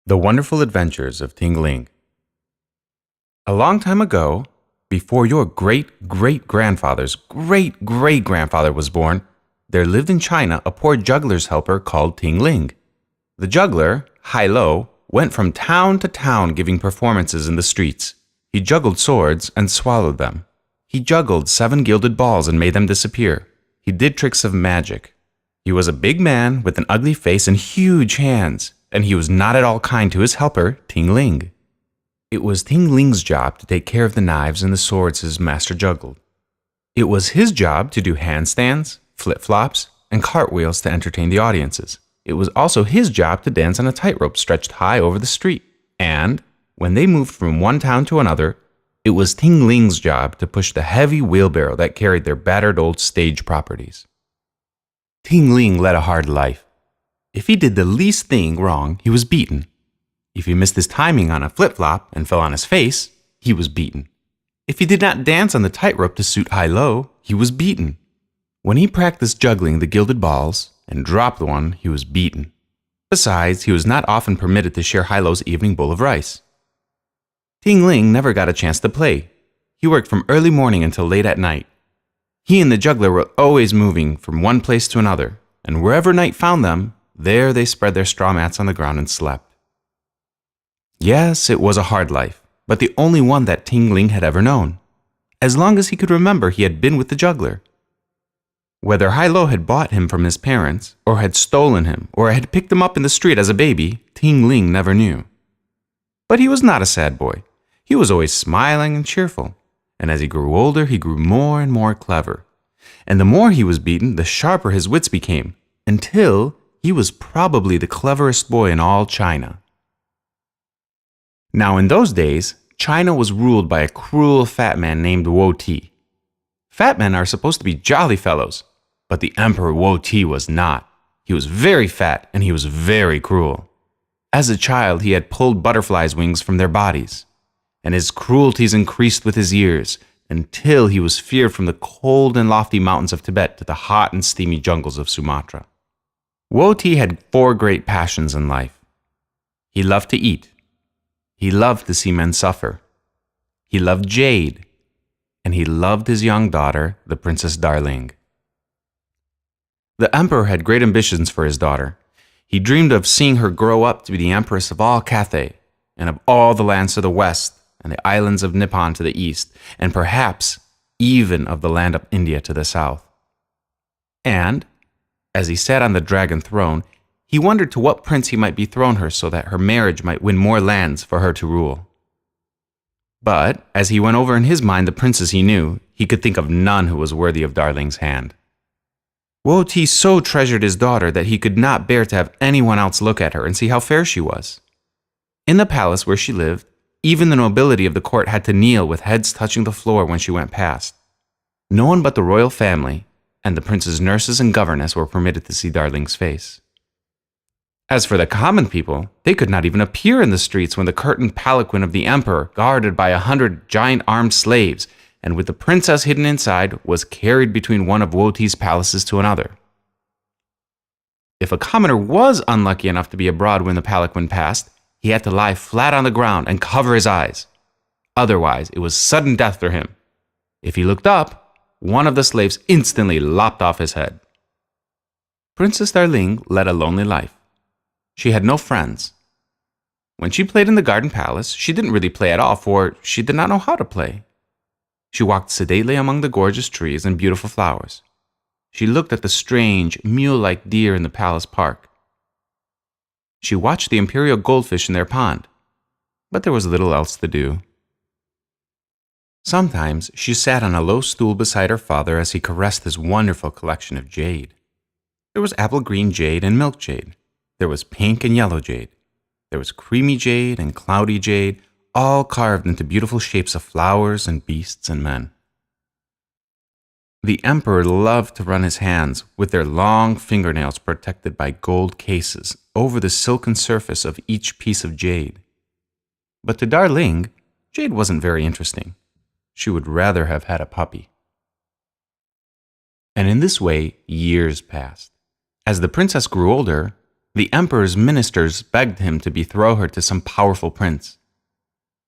The Wonderful Adventures of Ting Ling. A long time ago, before your great-great-grandfather's great-great-grandfather was born, there lived in China a poor juggler's helper called Ting Ling. The juggler, Hai-Lo, went from town to town giving performances in the streets. He juggled swords and swallowed them. He juggled 7 gilded balls and made them disappear. He did tricks of magic. He was a big man with an ugly face and huge hands, and he was not at all kind to his helper, Ting Ling. It was Ting Ling's job to take care of the knives and the swords his master juggled. It was his job to do handstands, flip-flops, and cartwheels to entertain the audiences. It was also his job to dance on a tightrope stretched high over the street. And, when they moved from one town to another, it was Ting Ling's job to push the heavy wheelbarrow that carried their battered old stage properties. Ting Ling led a hard life. If he did the least thing wrong, he was beaten. If he missed his timing on a flip-flop and fell on his face, he was beaten. If he did not dance on the tightrope to suit Hai-Lo, he was beaten. When he practiced juggling the gilded balls and dropped one, he was beaten. Besides, he was not often permitted to share Hai-Lo's evening bowl of rice. Ting Ling never got a chance to play. He worked from early morning until late at night. He and the juggler were always moving from one place to another, and wherever night found them, there they spread their straw mats on the ground and slept. Yes, it was a hard life, but the only one that Ting Ling had ever known. As long as he could remember, he had been with the juggler. Whether Hai-Lo had bought him from his parents, or had stolen him, or had picked him up in the street as a baby, Ting Ling never knew. But he was not a sad boy. He was always smiling and cheerful, and as he grew older, he grew more and more clever. And the more he was beaten, the sharper his wits became, until he was probably the cleverest boy in all China. Now in those days, China was ruled by a cruel fat man named Woti. Fat men are supposed to be jolly fellows, but the Emperor Woti was not. He was very fat and he was very cruel. As a child, he had pulled butterflies' wings from their bodies, and his cruelties increased with his years until he was feared from the cold and lofty mountains of Tibet to the hot and steamy jungles of Sumatra. Woti had 4 great passions in life. He loved to eat. He loved to see men suffer. He loved jade. And he loved his young daughter, the Princess Darling. The emperor had great ambitions for his daughter. He dreamed of seeing her grow up to be the empress of all Cathay, and of all the lands to the west, and the islands of Nippon to the east, and perhaps even of the land of India to the south. And, as he sat on the dragon throne, he wondered to what prince he might dethrone her so that her marriage might win more lands for her to rule. But, as he went over in his mind the princes he knew, he could think of none who was worthy of Darling's hand. Woti so treasured his daughter that he could not bear to have anyone else look at her and see how fair she was. In the palace where she lived, even the nobility of the court had to kneel with heads touching the floor when she went past. No one but the royal family and the prince's nurses and governess were permitted to see Darling's face. As for the common people, they could not even appear in the streets when the curtained palanquin of the emperor, guarded by 100 giant armed slaves, and with the princess hidden inside, was carried between one of Woti's palaces to another. If a commoner was unlucky enough to be abroad when the palanquin passed, he had to lie flat on the ground and cover his eyes. Otherwise, it was sudden death for him. If he looked up, one of the slaves instantly lopped off his head. Princess Darling led a lonely life. She had no friends. When she played in the garden palace, she didn't really play at all, for she did not know how to play. She walked sedately among the gorgeous trees and beautiful flowers. She looked at the strange, mule-like deer in the palace park. She watched the imperial goldfish in their pond, but there was little else to do. Sometimes she sat on a low stool beside her father as he caressed his wonderful collection of jade. There was apple green jade and milk jade. There was pink and yellow jade. There was creamy jade and cloudy jade, all carved into beautiful shapes of flowers and beasts and men. The emperor loved to run his hands, with their long fingernails protected by gold cases, over the silken surface of each piece of jade. But to Darling, jade wasn't very interesting. She would rather have had a puppy. And in this way, years passed. As the princess grew older, The emperor's ministers begged him to betroth her to some powerful prince.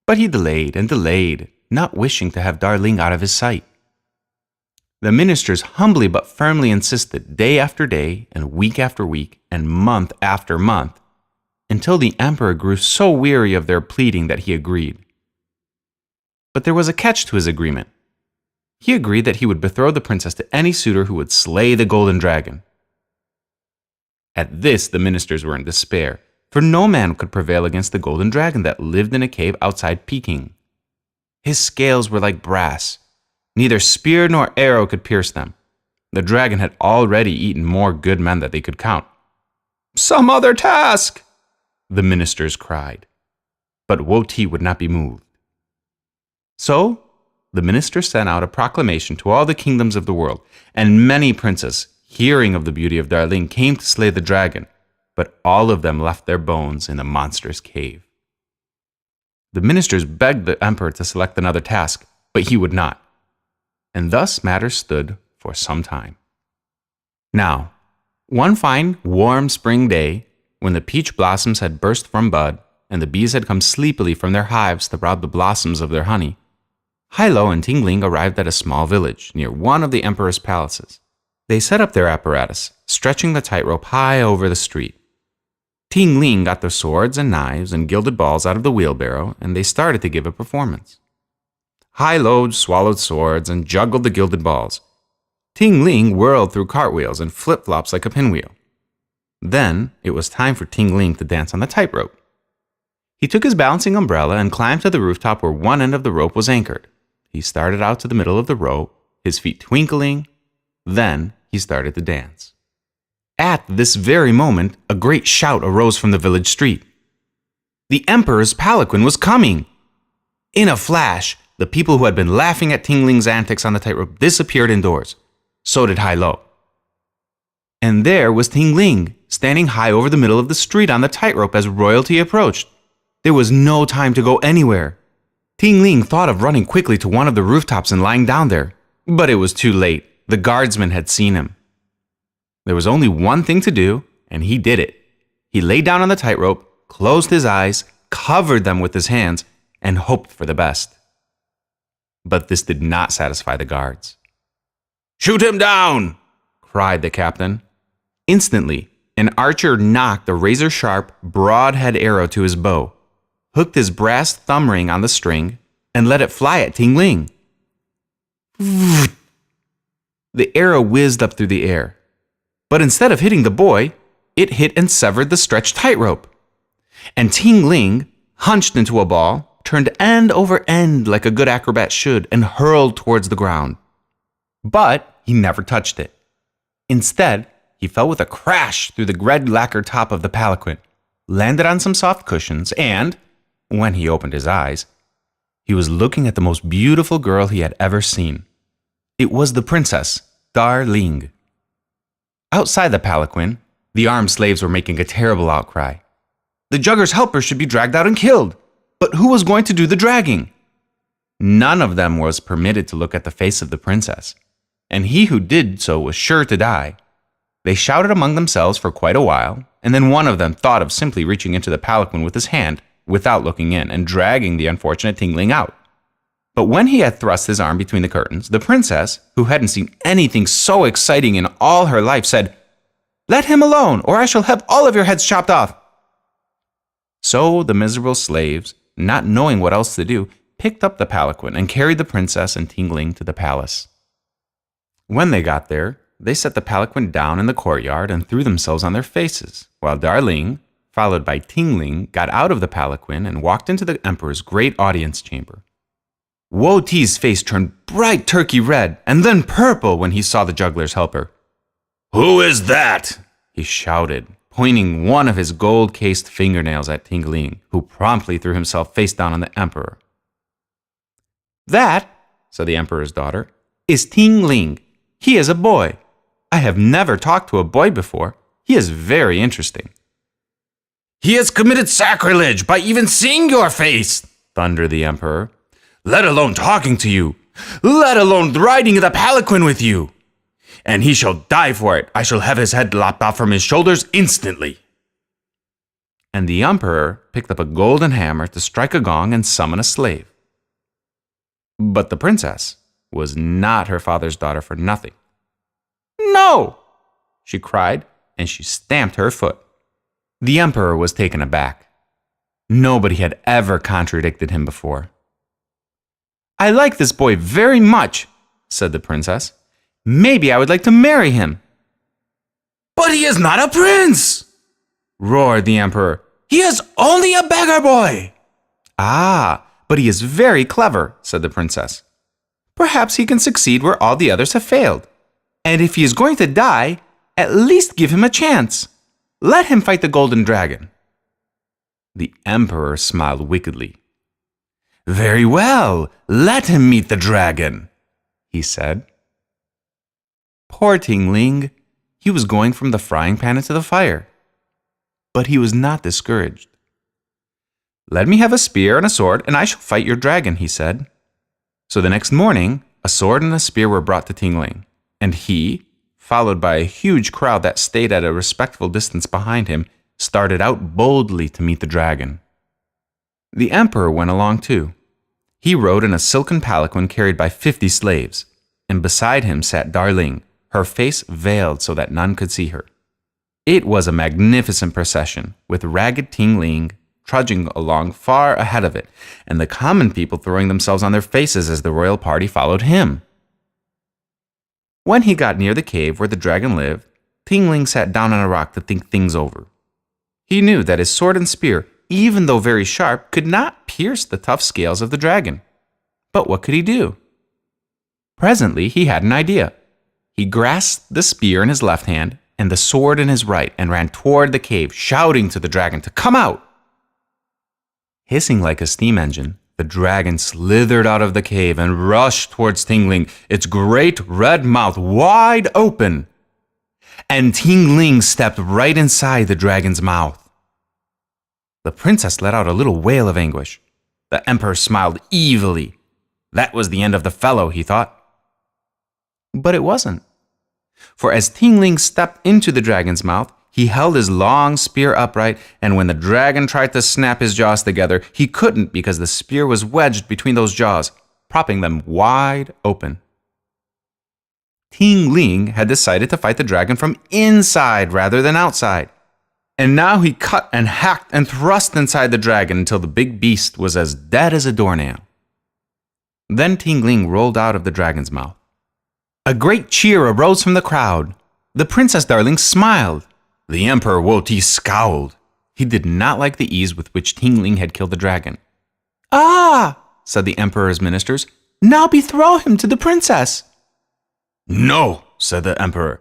But he delayed and delayed, not wishing to have Darling out of his sight. The ministers humbly but firmly insisted day after day and week after week and month after month, until the emperor grew so weary of their pleading that he agreed. But there was a catch to his agreement. He agreed that he would betroth the princess to any suitor who would slay the golden dragon. At this, the ministers were in despair, for no man could prevail against the golden dragon that lived in a cave outside Peking. His scales were like brass. Neither spear nor arrow could pierce them. The dragon had already eaten more good men than they could count. "Some other task!" the ministers cried. But Woti would not be moved. So, the ministers sent out a proclamation to all the kingdoms of the world, and many princes, hearing of the beauty of Darling, came to slay the dragon, but all of them left their bones in the monstrous cave. The ministers begged the emperor to select another task, but he would not. And thus matters stood for some time. Now, one fine, warm spring day, when the peach blossoms had burst from bud, and the bees had come sleepily from their hives to rob the blossoms of their honey, Hailo and Ting Ling arrived at a small village near one of the emperor's palaces. They set up their apparatus, stretching the tightrope high over the street. Ting Ling got the swords and knives and gilded balls out of the wheelbarrow, and they started to give a performance. Hailo swallowed swords and juggled the gilded balls. Ting Ling whirled through cartwheels and flip-flops like a pinwheel. Then it was time for Ting Ling to dance on the tightrope. He took his balancing umbrella and climbed to the rooftop where one end of the rope was anchored. He started out to the middle of the rope, his feet twinkling. Then he started to dance. At this very moment, a great shout arose from the village street. The emperor's palanquin was coming! In a flash, the people who had been laughing at Ting Ling's antics on the tightrope disappeared indoors. So did Hailo. And there was Ting Ling, standing high over the middle of the street on the tightrope as royalty approached. There was no time to go anywhere. Ting Ling thought of running quickly to one of the rooftops and lying down there, but it was too late. The guardsmen had seen him. There was only one thing to do, and he did it. He lay down on the tightrope, closed his eyes, covered them with his hands, and hoped for the best. But this did not satisfy the guards. "Shoot him down!" cried the captain. Instantly, an archer knocked a razor-sharp, broad-head arrow to his bow, hooked his brass thumb ring on the string, and let it fly at Ting Ling. The arrow whizzed up through the air. But instead of hitting the boy, it hit and severed the stretched tightrope. And Ting Ling, hunched into a ball, turned end over end like a good acrobat should and hurled towards the ground. But he never touched it. Instead, he fell with a crash through the red lacquer top of the palanquin, landed on some soft cushions, and, when he opened his eyes, he was looking at the most beautiful girl he had ever seen. It was the princess, Darling. Outside the palanquin, the armed slaves were making a terrible outcry. The juggler's helper should be dragged out and killed, but who was going to do the dragging? None of them was permitted to look at the face of the princess, and he who did so was sure to die. They shouted among themselves for quite a while, and then one of them thought of simply reaching into the palanquin with his hand, without looking in, and dragging the unfortunate Ting Ling out. But when he had thrust his arm between the curtains, the princess, who hadn't seen anything so exciting in all her life, said, "Let him alone, or I shall have all of your heads chopped off." So the miserable slaves, not knowing what else to do, picked up the palanquin and carried the princess and Ting Ling to the palace. When they got there, they set the palanquin down in the courtyard and threw themselves on their faces, while Darling, followed by Ting Ling, got out of the palanquin and walked into the emperor's great audience chamber. Woti's face turned bright turkey red and then purple when he saw the juggler's helper. "Who is that?" he shouted, pointing one of his gold-cased fingernails at Ting Ling, who promptly threw himself face down on the emperor. "That," said the emperor's daughter, "is Ting Ling. He is a boy. I have never talked to a boy before. He is very interesting." "He has committed sacrilege by even seeing your face," thundered the emperor. "Let alone talking to you. Let alone riding in the palanquin with you. And he shall die for it. I shall have his head lopped off from his shoulders instantly." and the emperor picked up a golden hammer to strike a gong and summon a slave. But the princess was not her father's daughter for nothing. "No!" she cried, and she stamped her foot. The emperor was taken aback. Nobody had ever contradicted him before. "I like this boy very much," said the princess. "Maybe I would like to marry him." "But he is not a prince!" roared the emperor. "He is only a beggar boy!" "Ah, but he is very clever," said the princess. "Perhaps he can succeed where all the others have failed. And if he is going to die, at least give him a chance. Let him fight the golden dragon." The emperor smiled wickedly. "Very well, let him meet the dragon," he said. Poor Ting Ling. He was going from the frying pan into the fire. But he was not discouraged. "Let me have a spear and a sword, and I shall fight your dragon," he said. So the next morning, a sword and a spear were brought to Ting Ling, and he, followed by a huge crowd that stayed at a respectful distance behind him, started out boldly to meet the dragon. The emperor went along too. He rode in a silken palanquin carried by 50 slaves, and beside him sat Darling, her face veiled so that none could see her. It was a magnificent procession, with ragged Ting Ling trudging along far ahead of it, and the common people throwing themselves on their faces as the royal party followed him. When he got near the cave where the dragon lived, Ting Ling sat down on a rock to think things over. He knew that his sword and spear, even though very sharp, could not pierce the tough scales of the dragon. But what could he do? Presently he had an idea. He grasped the spear in his left hand and the sword in his right and ran toward the cave, shouting to the dragon to come out. Hissing like a steam engine, the dragon slithered out of the cave and rushed towards Ting Ling, its great red mouth wide open. And Ting Ling stepped right inside the dragon's mouth. The princess let out a little wail of anguish. The emperor smiled evilly. That was the end of the fellow, he thought. But it wasn't. For as Ting Ling stepped into the dragon's mouth, he held his long spear upright, and when the dragon tried to snap his jaws together, he couldn't because the spear was wedged between those jaws, propping them wide open. Ting Ling had decided to fight the dragon from inside rather than outside. And now he cut and hacked and thrust inside the dragon until the big beast was as dead as a doornail. Then Ting Ling rolled out of the dragon's mouth. A great cheer arose from the crowd. The Princess Darling smiled. The Emperor Woti scowled. He did not like the ease with which Ting Ling had killed the dragon. "Ah," said the Emperor's ministers, "now bethrow him to the princess." "No," said the Emperor.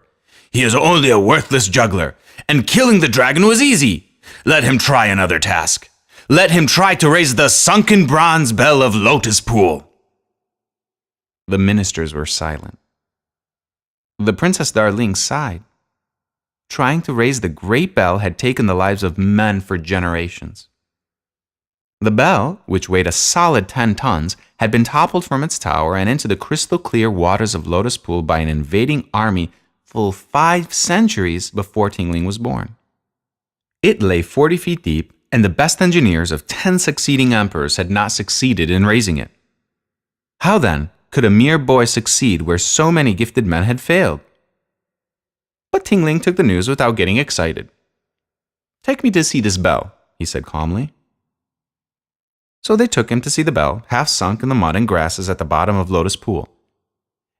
"He is only a worthless juggler, and killing the dragon was easy. Let him try another task. Let him try to raise the sunken bronze bell of Lotus Pool." The ministers were silent. The Princess Darling sighed. Trying to raise the great bell had taken the lives of men for generations. The bell, which weighed a solid 10 tons, had been toppled from its tower and into the crystal-clear waters of Lotus Pool by an invading army full 5 centuries before Ting Ling was born. It lay 40 feet deep, and the best engineers of 10 succeeding emperors had not succeeded in raising it. How then could a mere boy succeed where so many gifted men had failed? But Ting Ling took the news without getting excited. "Take me to see this bell," he said calmly. So they took him to see the bell, half sunk in the mud and grasses at the bottom of Lotus Pool.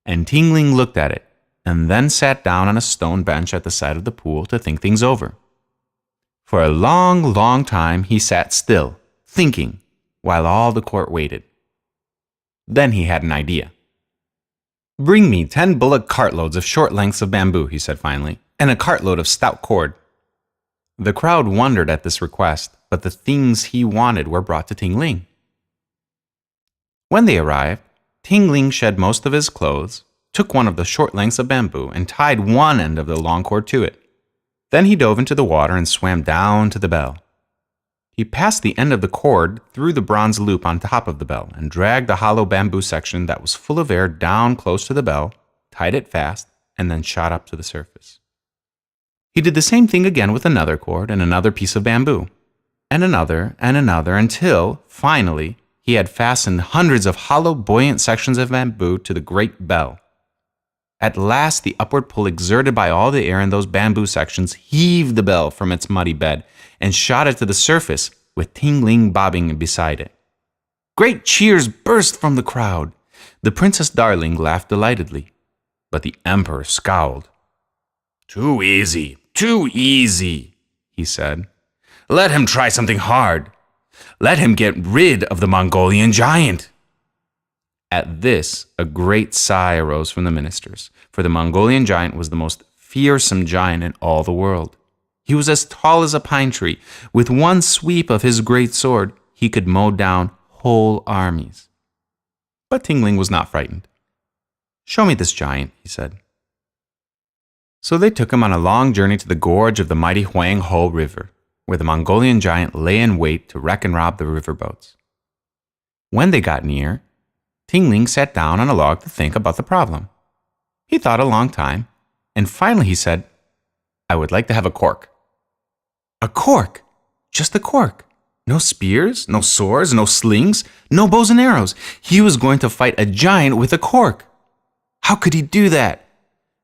And Ting Ling looked at it, and then sat down on a stone bench at the side of the pool to think things over. For a long, long time he sat still, thinking, while all the court waited. Then he had an idea. "Bring me 10 bullock cartloads of short lengths of bamboo," he said finally, "and a cartload of stout cord." The crowd wondered at this request, but the things he wanted were brought to Ting Ling. When they arrived, Ting Ling shed most of his clothes, took one of the short lengths of bamboo, and tied one end of the long cord to it. Then he dove into the water and swam down to the bell. He passed the end of the cord through the bronze loop on top of the bell and dragged the hollow bamboo section that was full of air down close to the bell, tied it fast, and then shot up to the surface. He did the same thing again with another cord and another piece of bamboo. and another, until, finally, he had fastened hundreds of hollow, buoyant sections of bamboo to the great bell. At last, the upward pull exerted by all the air in those bamboo sections heaved the bell from its muddy bed and shot it to the surface, with Ting Ling bobbing beside it. Great cheers burst from the crowd. The Princess Darling laughed delightedly, but the Emperor scowled. Too easy, he said. Let him try something hard. Let him get rid of the Mongolian giant. At this, a great sigh arose from the ministers, for the Mongolian giant was the most fearsome giant in all the world. He was as tall as a pine tree. With one sweep of his great sword, he could mow down whole armies. But Ting Ling was not frightened. "Show me this giant," he said. So they took him on a long journey to the gorge of the mighty Huang Ho River, where the Mongolian giant lay in wait to wreck and rob the riverboats. When they got near, Ting Ling sat down on a log to think about the problem. He thought a long time, and finally he said, "I would like to have a cork." A cork! Just a cork. No spears, no swords, no slings, no bows and arrows. He was going to fight a giant with a cork. How could he do that?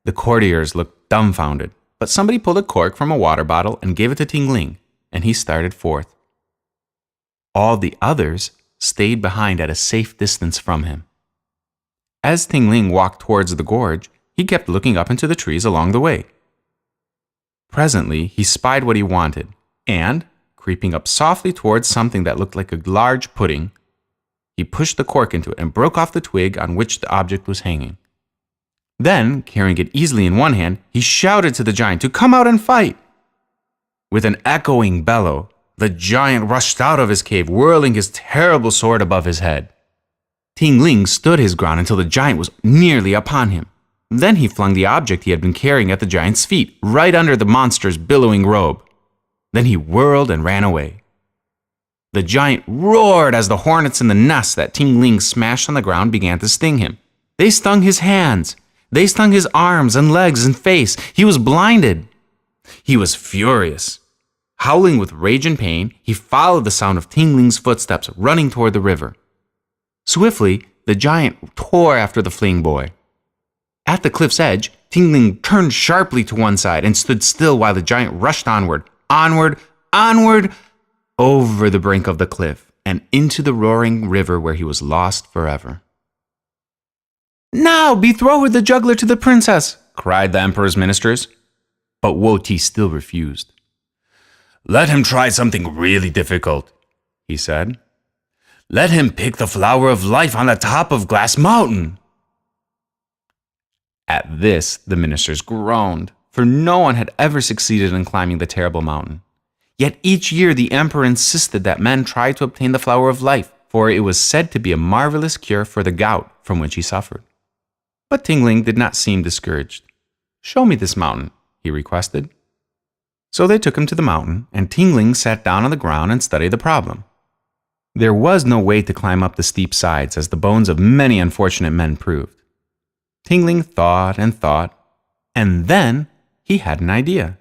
The courtiers looked dumbfounded, but somebody pulled a cork from a water bottle and gave it to Ting Ling, and he started forth. All the others stayed behind at a safe distance from him. As Ting Ling walked towards the gorge, he kept looking up into the trees along the way. Presently, he spied what he wanted, and, creeping up softly towards something that looked like a large pudding, he pushed the cork into it and broke off the twig on which the object was hanging. Then, carrying it easily in one hand, he shouted to the giant to come out and fight. With an echoing bellow, the giant rushed out of his cave, whirling his terrible sword above his head. Ting Ling stood his ground until the giant was nearly upon him. Then he flung the object he had been carrying at the giant's feet, right under the monster's billowing robe. Then he whirled and ran away. The giant roared as the hornets in the nest that Ting Ling smashed on the ground began to sting him. They stung his hands. They stung his arms and legs and face. He was blinded. He was furious. Howling with rage and pain, he followed the sound of Ting Ling's footsteps running toward the river. Swiftly, the giant tore after the fleeing boy. At the cliff's edge, Ting Ling turned sharply to one side and stood still while the giant rushed onward, over the brink of the cliff and into the roaring river where he was lost forever. "Now betroth the juggler to the princess," cried the emperor's ministers. But Woti still refused. Let him try something really difficult, he said. Let him pick the flower of life on the top of Glass Mountain. At this, the ministers groaned, for no one had ever succeeded in climbing the terrible mountain. Yet each year the emperor insisted that men try to obtain the flower of life, for it was said to be a marvelous cure for the gout from which he suffered. But Ting Ling did not seem discouraged. "Show me this mountain," he requested. So they took him to the mountain, and Ting Ling sat down on the ground and studied the problem. There was no way to climb up the steep sides, as the bones of many unfortunate men proved. Ting Ling thought, and then he had an idea.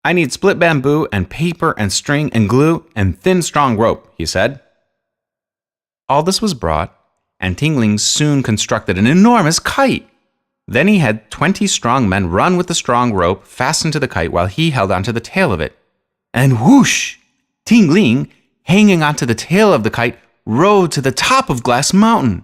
"I need split bamboo and paper and string and glue and thin strong rope," he said. All this was brought, and Ting Ling soon constructed an enormous kite. Then he had 20 strong men run with the strong rope fastened to the kite while he held onto the tail of it. And whoosh! Ting Ling, hanging onto the tail of the kite, rode to the top of Glass Mountain.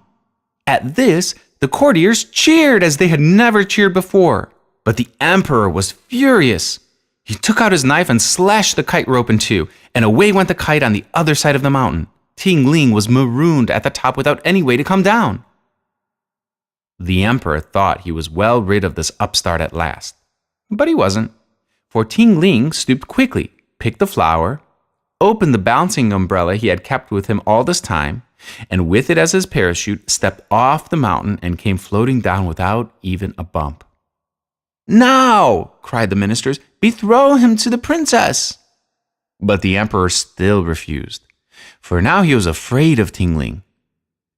At this, the courtiers cheered as they had never cheered before. But the emperor was furious. He took out his knife and slashed the kite rope in two, and away went the kite on the other side of the mountain. Ting Ling was marooned at the top without any way to come down. The emperor thought he was well rid of this upstart at last. But he wasn't, for Ting Ling stooped quickly, picked the flower, opened the bouncing umbrella he had kept with him all this time, and with it as his parachute, stepped off the mountain and came floating down without even a bump. "Now," cried the ministers, "betroth him to the princess." But the emperor still refused, for now he was afraid of Ting Ling.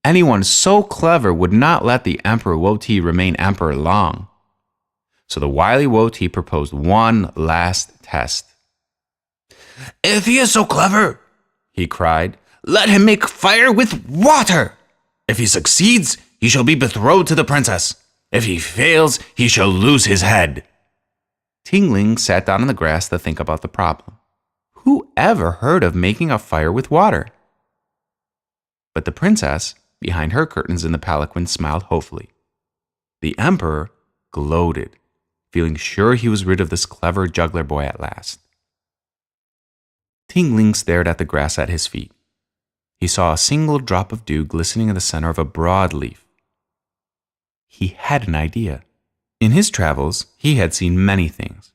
Anyone so clever would not let the Emperor Woti remain emperor long. So the wily Woti proposed one last test. If he is so clever, he cried, let him make fire with water. If he succeeds, he shall be betrothed to the princess. If he fails, he shall lose his head. Ting Ling sat down on the grass to think about the problem. Who ever heard of making a fire with water? But the princess, behind her curtains in the palanquin, smiled hopefully. The emperor gloated, feeling sure he was rid of this clever juggler boy at last. Ting Ling stared at the grass at his feet. He saw a single drop of dew glistening in the center of a broad leaf. He had an idea. In his travels, he had seen many things,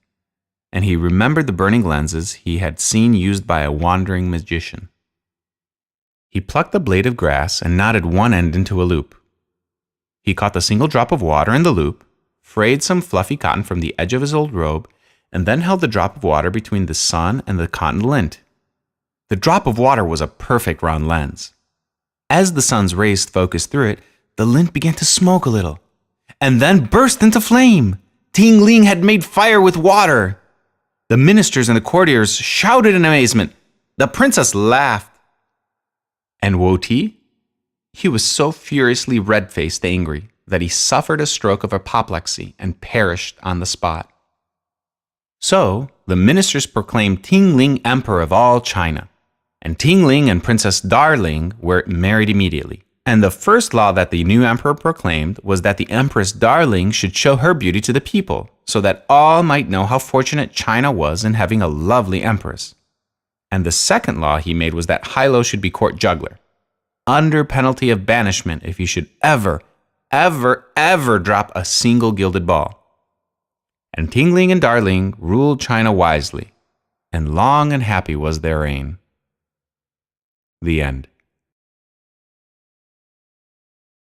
and he remembered the burning lenses he had seen used by a wandering magician. He plucked a blade of grass and knotted one end into a loop. He caught the single drop of water in the loop, frayed some fluffy cotton from the edge of his old robe, and then held the drop of water between the sun and the cotton lint. The drop of water was a perfect round lens. As the sun's rays focused through it, the lint began to smoke a little, and then burst into flame. Ting Ling had made fire with water. The ministers and the courtiers shouted in amazement. The princess laughed. And Woti? He was so furiously red-faced angry that he suffered a stroke of apoplexy and perished on the spot. So, the ministers proclaimed Ting Ling emperor of all China, and Ting Ling and Princess Darling were married immediately. And the first law that the new emperor proclaimed was that the Empress Darling should show her beauty to the people, so that all might know how fortunate China was in having a lovely empress. And the second law he made was that Hilo should be court juggler, under penalty of banishment if he should ever drop a single gilded ball. And Ting Ling and Darling ruled China wisely, and long and happy was their reign. The end.